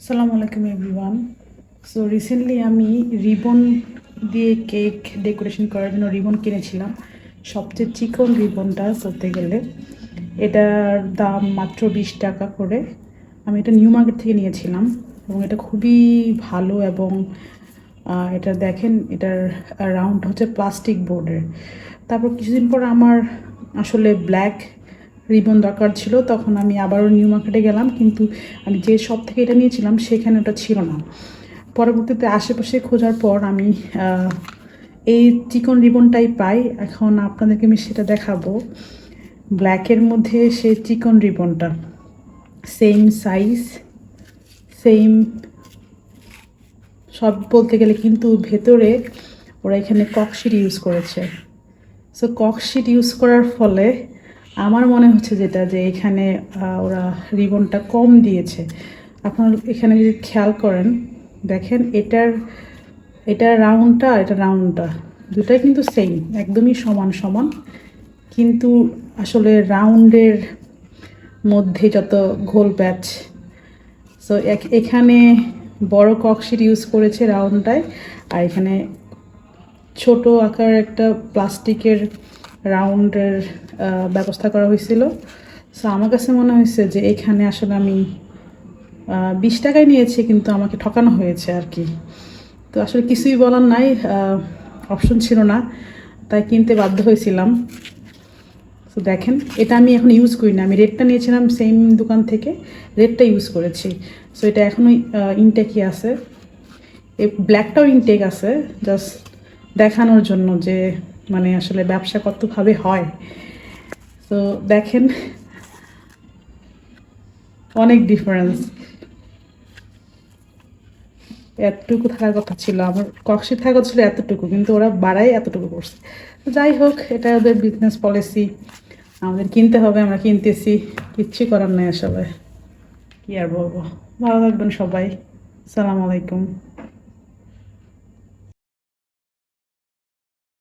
আসসালামু আলাইকুম everyone. So recently আমি রিবন দিয়ে কেক ডেকোরেশন করার জন্য রিবন কিনেছিলাম, সবচেয়ে চিকন রিবনটা বলতে গেলে। এটার দাম মাত্র 20 টাকা করে। আমি এটা নিউ মার্কেট থেকে নিয়েছিলাম এবং এটা খুবই ভালো। এবং এটা দেখেন, এটার রাউন্ড হচ্ছে প্লাস্টিক বোর্ডের। তারপর কিছুদিন পর আমার আসলে ব্ল্যাক রিবন দরকার ছিল, তখন আমি আবারও নিউ মার্কেটে গেলাম, কিন্তু আমি যে শপ থেকে এটা নিয়েছিলাম সেখানে ওটা ছিল না। পরবর্তীতে আশেপাশে খোঁজার পর আমি এই চিকন রিবনটাই পাই। এখন আপনাদেরকে আমি সেটা দেখাবো। ব্ল্যাকের মধ্যে সেই চিকন রিবনটা, সেম সাইজ, সেম সব বলতে গেলে, কিন্তু ভেতরে ওরা এখানে ককশিট ইউজ করেছে। সো ককশিট ইউজ করার ফলে আমার মনে হচ্ছে যে এখানে ওরা রিবনটা কম দিয়েছে। আপনারা এখানে যদি খেয়াল করেন, দেখেন এটার রাউন্ডটা দুটাই কিন্তু সেম, একদমই সমান সমান। কিন্তু আসলে রাউন্ডের মধ্যে যত ঘোল প্যাচ, সো এখানে বড় ককশিট ইউজ করেছে রাউন্ডটায়, আর এখানে ছোট আকার একটা প্লাস্টিকের রাউন্ডের ব্যবস্থা করা হয়েছিল। সো আমার কাছে মনে হয়েছে যে এখানে আসলে আমি 20 টাকায় নিয়েছি, কিন্তু আমাকে ঠকানো হয়েছে আর কি। তো আসলে কিছুই বলার নাই, অপশন ছিল না, তাই কিনতে বাধ্য হয়েছিলাম। তো দেখেন, এটা আমি এখন ইউজ করি না। আমি রেডটা নিয়েছিলাম সেম দোকান থেকে, রেডটা ইউজ করেছি। সো এটা এখনও ইনটেকই আছে, এই ব্ল্যাকটাও ইনটেক আছে, জাস্ট দেখানোর জন্য যে মানে আসলে ব্যবসা কতভাবে হয়। তো দেখেন, অনেক ডিফারেন্স। এতটুকু থাকার কথা ছিল, আমার কক্সি থাকার কথা ছিল এতটুকু, কিন্তু ওরা বাড়াই এতটুকু করছে। যাই হোক, এটা ওদের বিজনেস পলিসি, আমাদের কিনতে হবে, আমরা কিনতেছি, কিচ্ছু করার নেই আসলে। কি আর বলবো। ভালো থাকবেন সবাই। আসসালামু আলাইকুম।